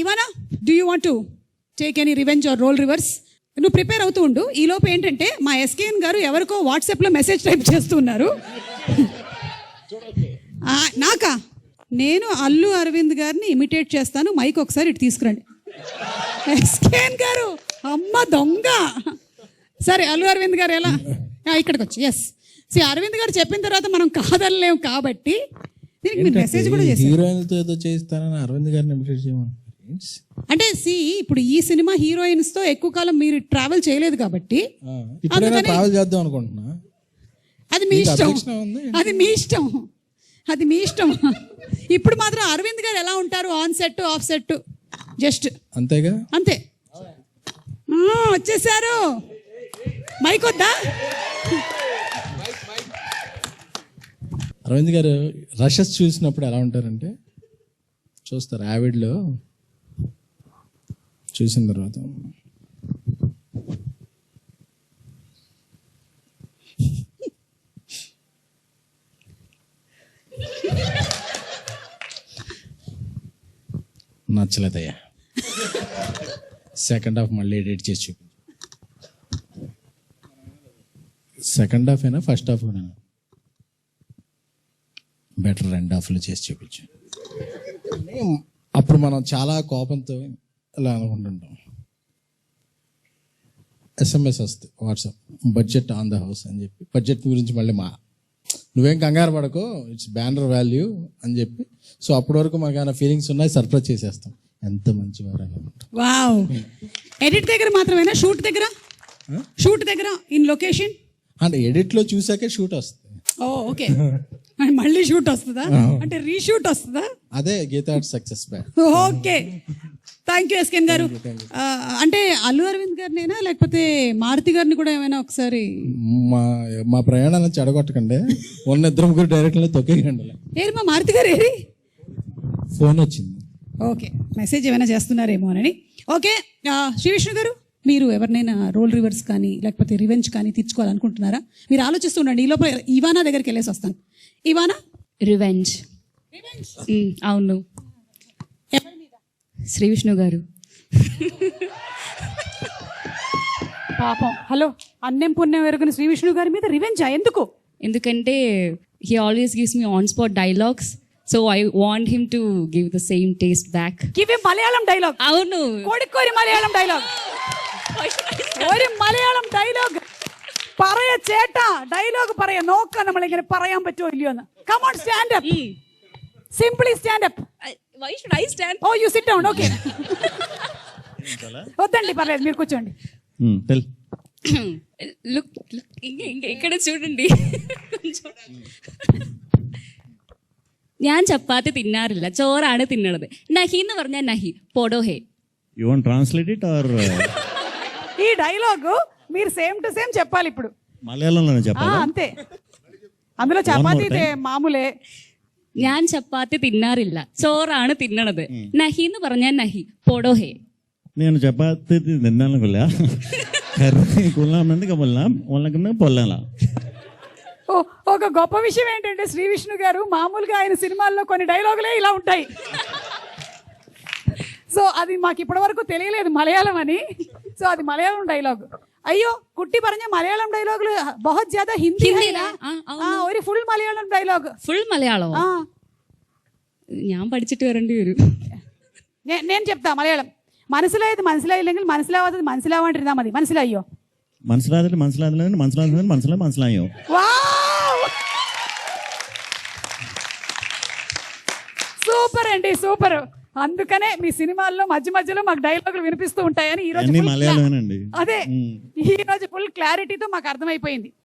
ఇవానా, do you want to take any revenge or role reverse? నువ్వు prepare అవుతూ ఉండు. ఈలోపు ఏంటంటే మా ఎస్కేఎన్ గారు ఎవరికో వాట్సాప్లో మెసేజ్ టైప్ చేస్తూ ఉన్నారు. నాకా? నేను అల్లు అరవింద్ గారిని ఇమిటేట్ చేస్తాను. మైక్ ఒకసారి ఇటు తీసుకురండి. ఎస్కేఎన్ గారు, అమ్మ దొంగ. సరే, అల్లు అరవింద్ గారు ఎలా ఇక్కడికి వచ్చి, ఎస్ అరవింద్ గారు చెప్పిన తర్వాత మనం కాదనలేము కాబట్టి దీనికి మీరు మెసేజ్ కూడా చేశారు. హీరోయిన్తో ఏదో చేస్తానని అరవింద్ గారిని ఇమిటేట్ చేయమని అంటే ఇప్పుడు ఈ సినిమా హీరోయిన్స్ తో ఎక్కువ కాలం మీరు ట్రావెల్ చేయలేదు కాబట్టి ట్రావెల్ చేద్దాం అనుకుంటున్నా. అది మీ ఇష్టం, అది మీ ఇష్టం, అది మీ ఇష్టం. ఇప్పుడు మాత్రం అరవింద్ గారు ఎలా ఉంటారు on set of set just అంతేగా, అంతే. వచ్చేసారు. మైక్ వద్దా? అరవింద్ గారు రషెస్ చూసినప్పుడు ఎలా ఉంటారంటే, చూస్తారు యావిడ్లో చూసిన తర్వాత నచ్చలేదయ్యా, సెకండ్ హాఫ్ మళ్ళీ ఎడిట్ చేసి చూపి. సెకండ్ హాఫ్ అయినా ఫస్ట్ హాఫ్ అయినా బెటర్ రెండు హాఫ్లు చేసి చూపించు. అప్పుడు మనం చాలా కోపంతో ఇలా అనుకుంటుంటాం. SMS వస్తుంది WhatsApp, budget on the house అని చెప్పి. బడ్జెట్ గురించి మళ్ళీ నువ్వేం కంగారు పడకో, ఇట్స్ బ్యానర్ వాల్యూ అని చెప్పి. సో అప్పటి వరకు మాకు ఏమైనా ఫీలింగ్స్ ఉన్నాయి, సర్ప్రైజ్ చేసేస్తాం. ఎంత మంచి వారు. వావ్. ఎడిట్ దగ్గర మాత్రమేనా? షూట్ దగ్గర? షూట్ దగ్గర ఇన్ లొకేషన్ అంటే ఎడిట్లో చూసాకే షూట్ వస్తుంది. ఓకే. మళ్ళీ షూట్ వస్తుందా? అంటే రీషూట్ వస్తుందా? అదే Geetha success back. Okay, thank you SKN గారు. అంటే అల్లు అరవింద్ గారినేనా లేకపోతే మారుతి గారిని కూడా ఏమైనా ఒకసారి మా ప్రయాణాలను చెడగొట్టకండి. ఉన్న ఇద్దరు ముగ్గురు డైరెక్ట్లో తొక్కేయండి. ఏరి మా మారుతి గారు ఏరి? ఫోన్ వచ్చింది. ఓకే, మెసేజ్ ఏమైనా చేస్తున్నారేమో అని. ఓకే, శ్రీ విష్ణు గారు, మీరు ఎవరినైనా రోల్ రివర్స్ కానీ లేకపోతే రివెంజ్ కానీ తీర్చుకోవాలనుకుంటున్నారా? మీరు ఆలోచిస్తుండండి. ఈ లోపల ఇవానా దగ్గరికి వెళ్ళేసి వస్తాను. ఇవానా, రివెంజ్. అవును, శ్రీ విష్ణు గారు. పాపం. హలో, అన్నం పుణ్యం ఎరుగున శ్రీ విష్ణు గారి మీద రివెంజా? ఎందుకు? ఎందుకంటే he always gives me on spot dialogues, so I want him to give the same taste back. Give him Malayalam dialogue. అవును, కోడికోరి మలయాళం డైలాగ్. ഒരു മലയാളം ഡയലോഗ് പറയ ചേട്ടാ, ഡയലോഗ് പറയാ. നോക്കാം നമ്മൾ ഇങ്ങനെ പറയാൻ പറ്റുമോ ഇല്ലയോ എന്ന്. Come on, stand up. Simply stand up. Why should I stand? Oh you sit down. Okay, వద్దండి, పర్లేదు, మీరు కూర్చోండి. లుక్, ఇక్కడ చూడండి. ഞാൻ ചപ്പാത്തി തിന്നാറില്ല, ചോറാണ് തിന്നണത്. നഹി എന്ന് പറഞ്ഞാൽ നഹി, പോടോ ഹേ. You want translate it or? ఈ డైలాగ్ మీరు సేమ్ టు సేమ్ చెప్పాలి ఇప్పుడు. మలయాళంలోనే చెప్పాలి. అంతే, అందులో చపాతీ మామూలే. ഞാൻ ചപ്പാത്തി തിന്നാറില്ല, ചോറാണ് തിന്നണത്. നഹി എന്ന് പറഞ്ഞാൽ നഹി, പോടോ ഹേ. నేను చపాతి తిన్నాను కొల్లా, కర్రీ కొల్లామంది కొల్లా, వాళ్ళకన్నా పొల్లాలా. ఒక గొప్ప విషయం ఏంటంటే శ్రీ విష్ణు గారు మామూలుగా ఆయన సినిమాల్లో కొన్ని డైలాగులే ఇలా ఉంటాయి. సో అది మాకు ఇప్పటి వరకు తెలియలేదు మలయాళం అని. సో అది మలయాళం డైలాగ్. అయ్యో കുട്ടി പറഞ്ഞ മലയാളം ഡയലോഗിൽ बहुत ज्यादा ഹിന്ദി ഒരു full Malayalam dialogue. Full Malayalam ഞാൻ പഠിച്ചിട്ട് വരേണ്ടി വരും. నేను చెప్తా మలయాళం. മനസ്സിലായത് മനസ്സിലായില്ലെങ്കിൽ മനസ്സിലാവാത്തത് മനസ്സിലാവാണ്ടിരുന്നാ മതി. മനസ്സിലായോ? മനസ്സിലായോ? సూపర్ అండి, సూపర్. అందుకనే మీ సినిమాల్లో మధ్య మధ్యలో మాకు డైలాగులు వినిపిస్తూ ఉంటాయని ఈ రోజు మలయాళమేనండి. అదే ఈ రోజు ఫుల్ క్లారిటీతో మాకు అర్థమైపోయింది.